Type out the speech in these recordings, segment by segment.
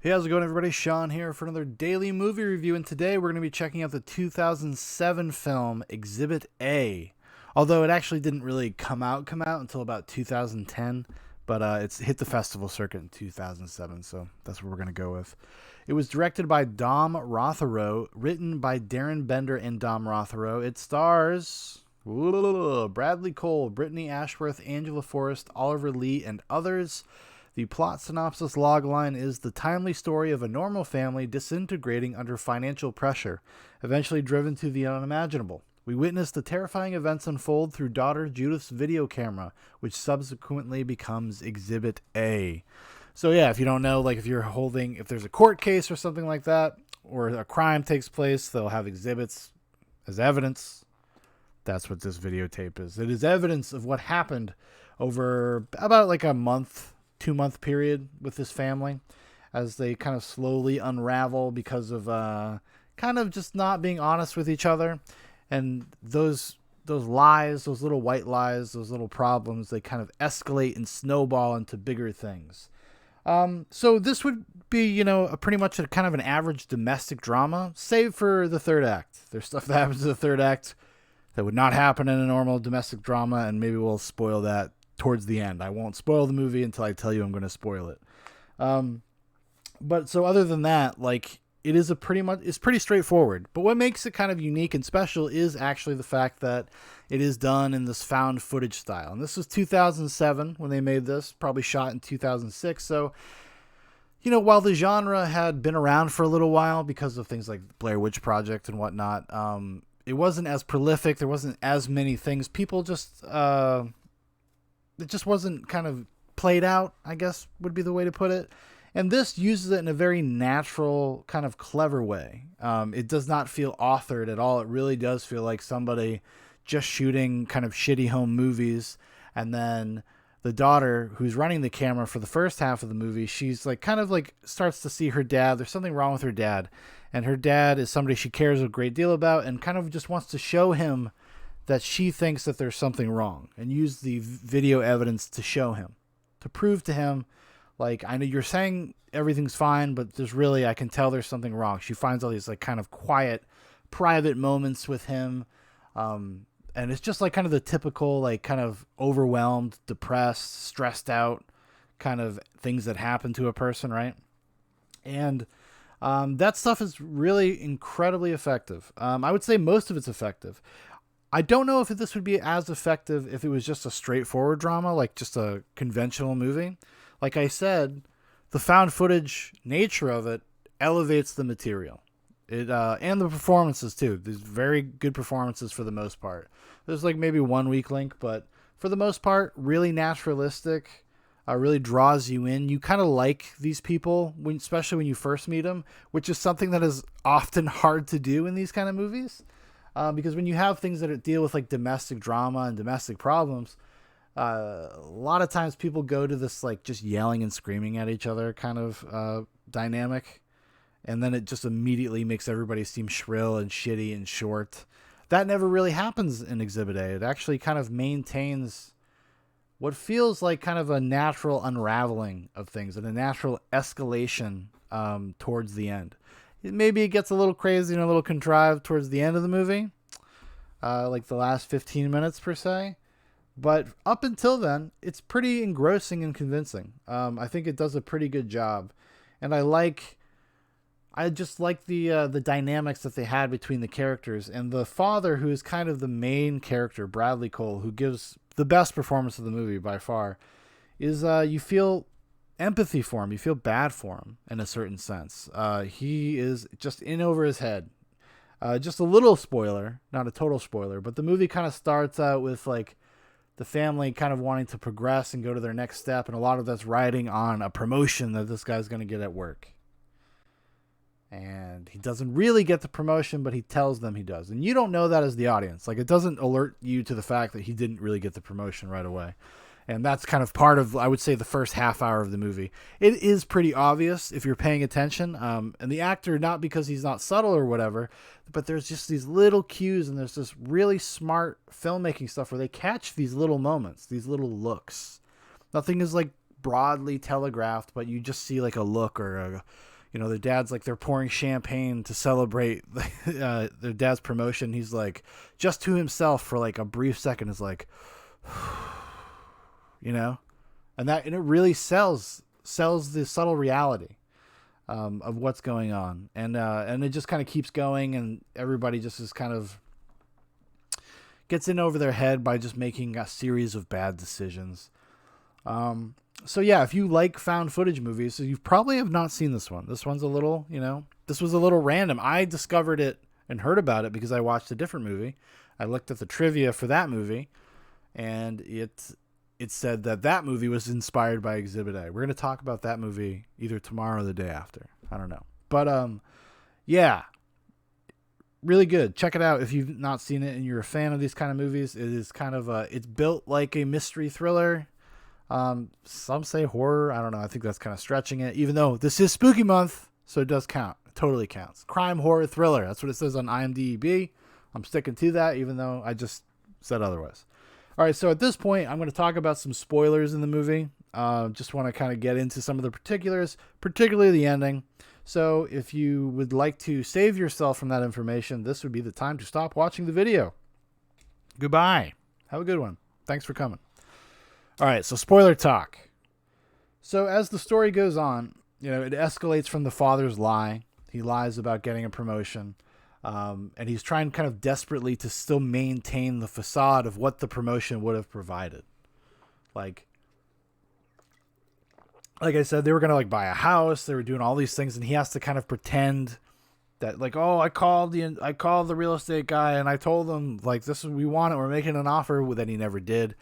Hey, how's it going, everybody? Shaun here for another daily movie review, and today we're going to be checking out the 2007 film Exhibit A. Although it actually didn't really come out until about 2010, but it's hit the festival circuit in 2007, so that's what we're going to go with. It was directed by Dom Rotheroe, written by Darren Bender and Dom Rotheroe. It stars Bradley Cole, Brittany Ashworth, Angela Forrest, Oliver Lee, and others. The plot synopsis logline is the timely story of a normal family disintegrating under financial pressure, eventually driven to the unimaginable. We witness the terrifying events unfold through daughter Judith's video camera, which subsequently becomes Exhibit A. So yeah, if you don't know, like if there's a court case or something like that, or a crime takes place, they'll have exhibits as evidence. That's what this videotape is. It is evidence of what happened over about like a month, 2-month period with this family as they kind of slowly unravel because of kind of just not being honest with each other. And those lies, those little white lies, those little problems, they kind of escalate and snowball into bigger things. So this would be, pretty much a kind of an average domestic drama, save for the third act. There's stuff that happens in the third act that would not happen in a normal domestic drama, and maybe we'll spoil that towards the end. I won't spoil the movie until I tell you I'm going to spoil it. But so other than that, like, it's pretty straightforward. But what makes it kind of unique and special is actually the fact that it is done in this found footage style. And this was 2007 when they made this, probably shot in 2006. So, while the genre had been around for a little while because of things like Blair Witch Project and whatnot, it wasn't as prolific. There wasn't as many things. People just, it just wasn't kind of played out, I guess would be the way to put it. And this uses it in a very natural, kind of clever way. It does not feel authored at all. It really does feel like somebody just shooting kind of shitty home movies. And then the daughter who's running the camera for the first half of the movie, she's like kind of like starts to see her dad. There's something wrong with her dad. And her dad is somebody she cares a great deal about and kind of just wants to show him that she thinks that there's something wrong and use the video evidence to show him, to prove to him, like, I know you're saying everything's fine, but I can tell there's something wrong. She finds all these like kind of quiet, private moments with him. And it's just like kind of the typical, like kind of overwhelmed, depressed, stressed out kind of things that happen to a person. Right. And, that stuff is really incredibly effective. I would say most of it's effective. I don't know if this would be as effective if it was just a straightforward drama, like just a conventional movie. Like I said, the found footage nature of it elevates the material. And the performances too. There's very good performances for the most part. There's like maybe one weak link, but for the most part, really naturalistic. Really draws you in. You kind of like these people, especially when you first meet them, which is something that is often hard to do in these kind of movies. Because when you have things that deal with like domestic drama and domestic problems, a lot of times people go to this like just yelling and screaming at each other kind of dynamic. And then it just immediately makes everybody seem shrill and shitty and short. That never really happens in Exhibit A. It actually kind of maintains what feels like kind of a natural unraveling of things and a natural escalation towards the end. Maybe it gets a little crazy and a little contrived towards the end of the movie, like the last 15 minutes per se. But up until then, it's pretty engrossing and convincing. I think it does a pretty good job. And I just like the dynamics that they had between the characters. And the father, who is kind of the main character, Bradley Cole, who gives the best performance of the movie by far, is you feel empathy for him. You feel bad for him in a certain sense. He is just in over his head. Just a little spoiler, not a total spoiler, but the movie kind of starts out with like the family kind of wanting to progress and go to their next step. And a lot of that's riding on a promotion that this guy's going to get at work. And he doesn't really get the promotion, but he tells them he does. And you don't know that as the audience. Like, it doesn't alert you to the fact that he didn't really get the promotion right away. And that's kind of part of, I would say, the first half hour of the movie. It is pretty obvious if you're paying attention. And the actor, not because he's not subtle or whatever, but there's just these little cues and there's this really smart filmmaking stuff where they catch these little moments, these little looks. Nothing is like broadly telegraphed, but you just see like a look or their dad's like, they're pouring champagne to celebrate their dad's promotion. He's like, just to himself for like a brief second is like, and it really sells the subtle reality of what's going on. And it just kind of keeps going, and everybody just is kind of gets in over their head by just making a series of bad decisions. So yeah, if you like found footage movies, so you probably have not seen this one. This one's a little, this was a little random. I discovered it and heard about it because I watched a different movie. I looked at the trivia for that movie, and it said that movie was inspired by Exhibit A. We're going to talk about that movie either tomorrow or the day after. I don't know. But yeah, really good. Check it out if you've not seen it and you're a fan of these kind of movies. It is kind of it's built like a mystery thriller. Some say horror. I don't know. I think that's kind of stretching it, even though this is spooky month, so it does count. It totally counts. Crime, horror, thriller. That's what it says on IMDb. I'm sticking to that, even though I just said otherwise. All right, so at this point, I'm going to talk about some spoilers in the movie. Just want to kind of get into some of the particulars, particularly the ending. So if you would like to save yourself from that information, this would be the time to stop watching the video. Goodbye. Have a good one. Thanks for coming. All right, so spoiler talk. So as the story goes on, it escalates from the father's lie. He lies about getting a promotion. And he's trying kind of desperately to still maintain the facade of what the promotion would have provided. Like I said, they were going to like buy a house. They were doing all these things, and he has to kind of pretend that like, oh, I called the real estate guy and I told them like, we want it. We're making an offer. That he never did.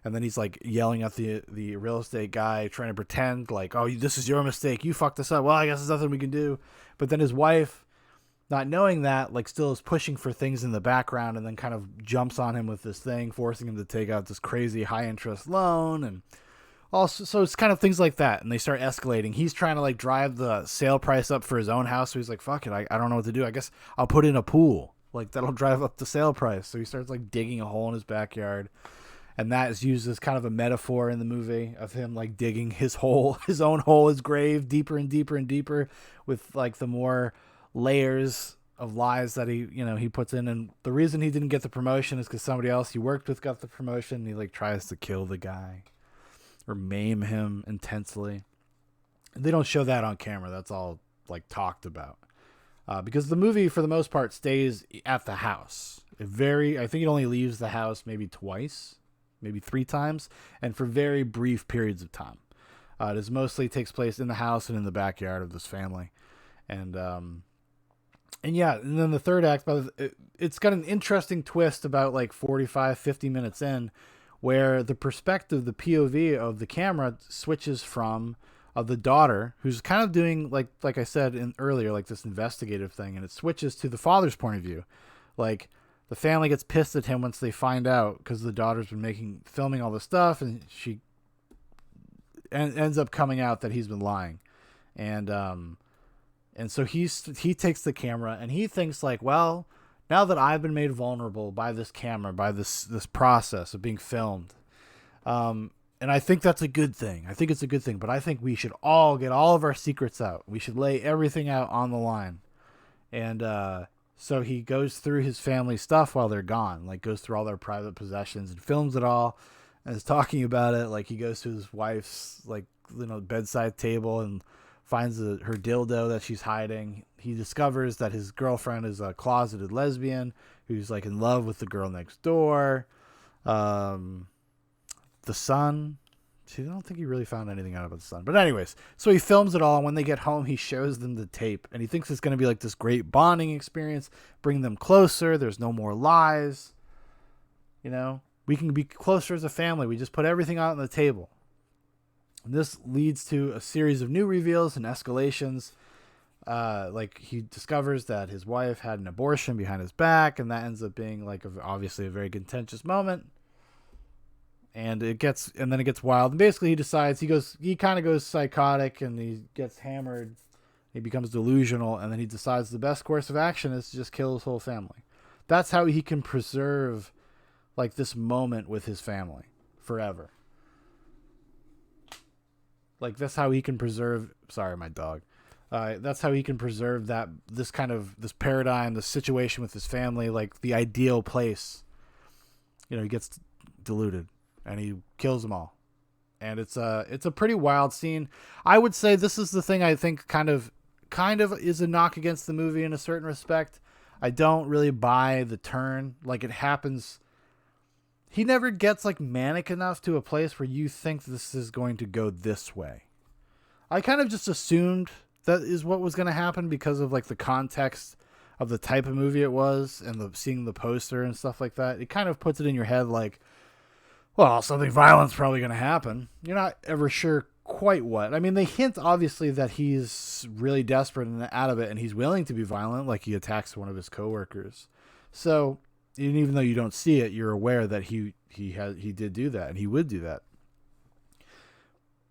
And then he's like yelling at the real estate guy, trying to pretend like, oh, this is your mistake. You fucked us up. Well, I guess there's nothing we can do. But then his wife, not knowing that, like still is pushing for things in the background, and then kind of jumps on him with this thing, forcing him to take out this crazy high interest loan. And also, so it's kind of things like that. And they start escalating. He's trying to like drive the sale price up for his own house. So he's like, fuck it. I don't know what to do. I guess I'll put in a pool. Like that'll drive up the sale price. So he starts like digging a hole in his backyard. And that is used as kind of a metaphor in the movie of him like digging his own hole, his grave, deeper and deeper and deeper, with like the more layers of lies that he puts in. And the reason he didn't get the promotion is because somebody else he worked with got the promotion, and he like tries to kill the guy or maim him intensely. And they don't show that on camera. That's all like talked about. Because the movie for the most part stays at the house. I think it only leaves the house maybe twice, maybe 3 times, and for very brief periods of time. It mostly takes place in the house and in the backyard of this family. And yeah, and then the third act, it's got an interesting twist about like 45, 50 minutes in, where the perspective, the POV of the camera switches from the daughter, who's kind of doing like I said earlier, like this investigative thing, and it switches to the father's point of view. Like the family gets pissed at him once they find out, because the daughter's been filming all this stuff, and she ends up coming out that he's been lying. And so he takes the camera, and he thinks like, well, now that I've been made vulnerable by this camera, by this process of being filmed, and I think that's a good thing. I think it's a good thing, but I think we should all get all of our secrets out. We should lay everything out on the line. And so he goes through his family stuff while they're gone, like goes through all their private possessions and films it all, and is talking about it. Like he goes to his wife's bedside table and finds her dildo that she's hiding. He discovers that his girlfriend is a closeted lesbian who's like in love with the girl next door. The son, I don't think he really found anything out about the son. But anyways, so he films it all, and when they get home, he shows them the tape, and he thinks it's going to be like this great bonding experience, bring them closer. There's no more lies. We can be closer as a family. We just put everything out on the table. And this leads to a series of new reveals and escalations. Like he discovers that his wife had an abortion behind his back, and that ends up being like obviously a very contentious moment. And then it gets wild. And basically he decides he kind of goes psychotic, and he gets hammered. He becomes delusional, and then he decides the best course of action is to just kill his whole family. That's how he can preserve like this moment with his family forever. Like that's how he can preserve, sorry, my dog. That's how he can preserve this paradigm, this situation with his family, like the ideal place. He gets deluded and he kills them all, and it's a pretty wild scene. I would say this is the thing I think kind of is a knock against the movie in a certain respect. I don't really buy the turn. Like, it happens. He never gets like manic enough to a place where you think this is going to go this way. I kind of just assumed that is what was going to happen because of like the context of the type of movie it was and seeing the poster and stuff like that. It kind of puts it in your head like, well, something violent's probably going to happen. You're not ever sure quite what. I mean, they hint obviously that he's really desperate and out of it, and he's willing to be violent, like he attacks one of his coworkers. So, even though you don't see it, you're aware that he did do that, and he would do that.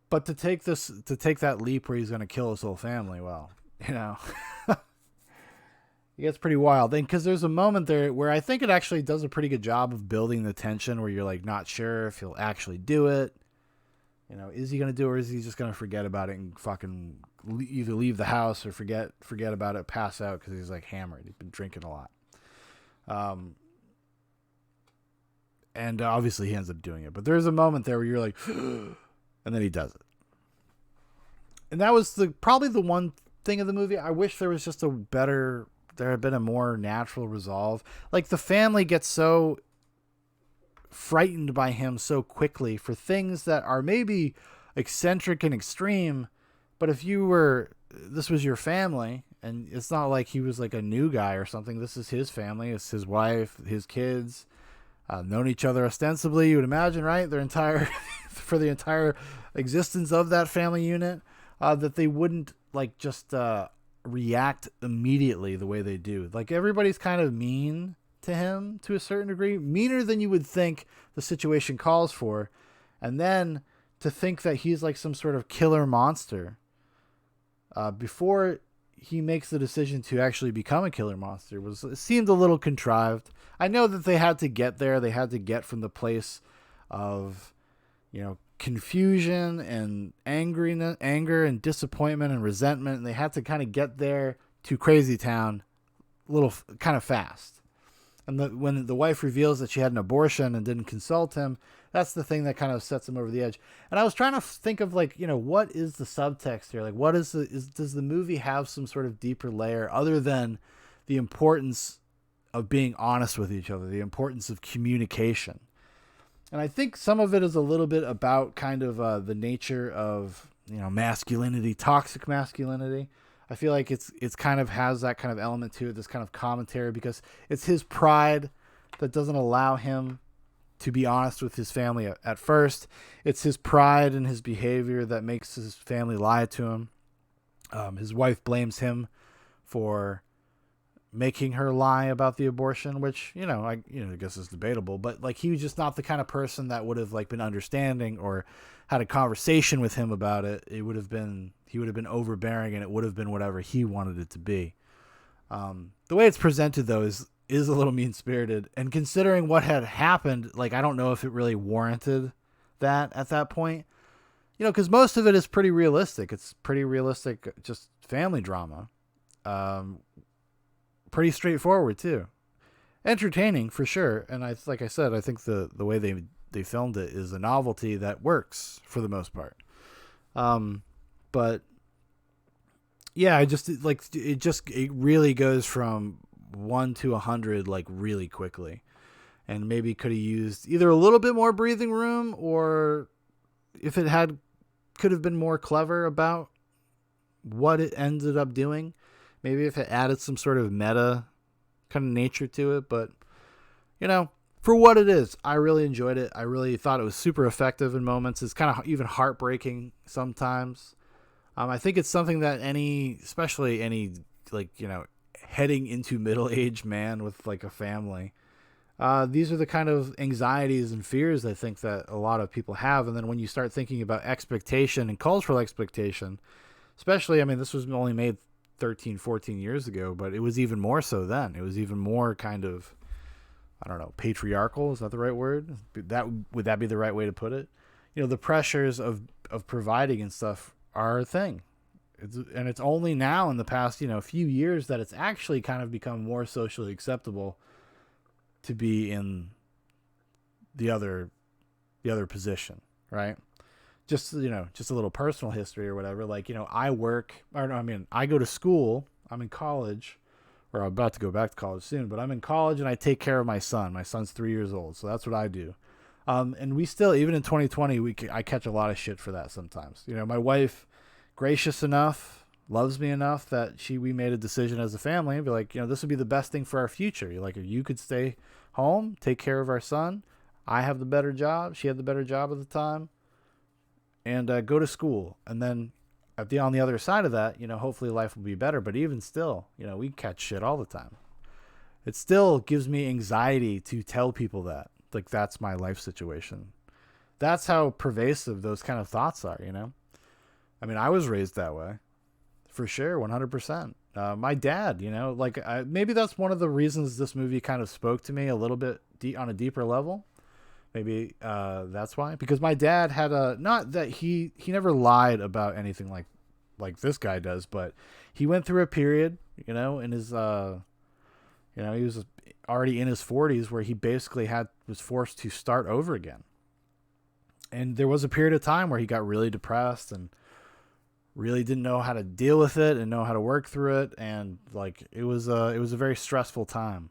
But to take that leap where he's going to kill his whole family, well, it gets pretty wild. And because there's a moment there where I think it actually does a pretty good job of building the tension where you're like not sure if he'll actually do it. Is he going to do it, or is he just going to forget about it and fucking either leave the house or forget about it, pass out because he's like hammered. He's been drinking a lot. And obviously he ends up doing it. But there's a moment there where you're like, and then he does it. And that was probably the one thing of the movie. I wish there was just there had been a more natural resolve. Like, the family gets so frightened by him so quickly for things that are maybe eccentric and extreme, but if this was your family, and it's not like he was like a new guy or something. This is his family. It's his wife, his kids, known each other ostensibly, you would imagine, right? For the entire existence of that family unit, that they wouldn't like just react immediately the way they do. Like, everybody's kind of mean to him to a certain degree, meaner than you would think the situation calls for. And then to think that he's like some sort of killer monster before he makes the decision to actually become a killer monster it seemed a little contrived. I know that they had to get there. They had to get from the place of, confusion and anger and disappointment and resentment. And they had to kind of get there to Crazy Town a little kind of fast. And when the wife reveals that she had an abortion and didn't consult him, that's the thing that kind of sets him over the edge. And I was trying to think of like, what is the subtext here? Like, what does the movie have some sort of deeper layer other than the importance of being honest with each other, the importance of communication? And I think some of it is a little bit about kind of the nature of, masculinity, toxic masculinity. I feel like it's kind of has that kind of element to it, this kind of commentary, because it's his pride that doesn't allow him to be honest with his family at first. It's his pride and his behavior that makes his family lie to him. His wife blames him for making her lie about the abortion, which, I guess is debatable, but like, he was just not the kind of person that would have like been understanding or had a conversation with him about it. He would have been overbearing, and it would have been whatever he wanted it to be. The way it's presented though is a little mean spirited, and considering what had happened, like, I don't know if it really warranted that at that point, cause most of it is pretty realistic. It's pretty realistic, just family drama. Pretty straightforward too, entertaining for sure. And like I said, I think the way they filmed it is a novelty that works for the most part. But yeah, it really goes from 1 to 100 like really quickly, and maybe could have used either a little bit more breathing room, or if it could have been more clever about what it ended up doing. Maybe if it added some sort of meta kind of nature to it. But, for what it is, I really enjoyed it. I really thought it was super effective in moments. It's kind of even heartbreaking sometimes. I think it's something that especially any, like, heading into middle-aged man with like a family, these are the kind of anxieties and fears I think that a lot of people have. And then when you start thinking about expectation and cultural expectation, especially, this was only made 13, 14 years ago, but it was even more so then. It was even more kind of, I don't know, patriarchal. Is that the right word? Would that be the right way to put it? The pressures of providing and stuff are a thing. It's only now in the past, few years that it's actually kind of become more socially acceptable to be in the other position, right? Just just a little personal history or whatever. Like, I work, or no, I mean, I go to school. I'm in college, or I'm about to go back to college soon. But I'm in college and I take care of my son. My son's 3 years old, so that's what I do. And we still, even in 2020, I catch a lot of shit for that sometimes. My wife, gracious enough, loves me enough that we made a decision as a family and be like, this would be the best thing for our future. You're like, if you could stay home, take care of our son. I have the better job. She had the better job at the time, and go to school. And then on the other side of that, hopefully life will be better. But even still, we catch shit all the time. It still gives me anxiety to tell people that, like, that's my life situation. That's how pervasive those kind of thoughts are, I mean, I was raised that way, for sure, 100%. My dad, maybe that's one of the reasons this movie kind of spoke to me a little bit on a deeper level. Maybe that's why. Because my dad had not that he never lied about anything like this guy does, but he went through a period, in his, he was already in his 40s where he basically was forced to start over again. And there was a period of time where he got really depressed and really didn't know how to deal with it and know how to work through it. And it was a very stressful time.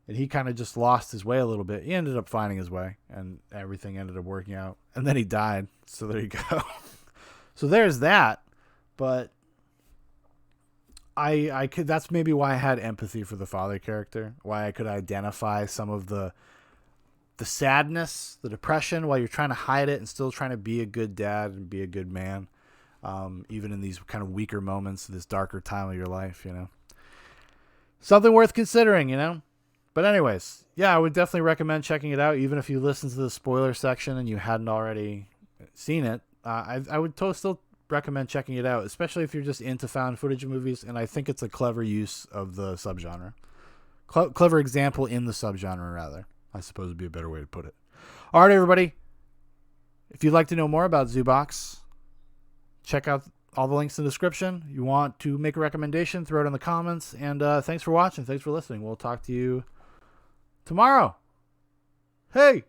And he kind of just lost his way a little bit. He ended up finding his way, and everything ended up working out. And then he died. So there you go. So there's that. But I could. That's maybe why I had empathy for the father character. Why I could identify some of the sadness, the depression, while you're trying to hide it and still trying to be a good dad and be a good man, even in these kind of weaker moments, this darker time of your life. Something worth considering. But anyways, yeah, I would definitely recommend checking it out, even if you listen to the spoiler section and you hadn't already seen it. I would still recommend checking it out, especially if you're just into found footage movies, and I think it's a clever use of the subgenre. Clever example in the subgenre, rather. I suppose would be a better way to put it. All right, everybody. If you'd like to know more about Zoobox, check out all the links in the description. You want to make a recommendation, throw it in the comments. And thanks for watching. Thanks for listening. We'll talk to you tomorrow. Hey!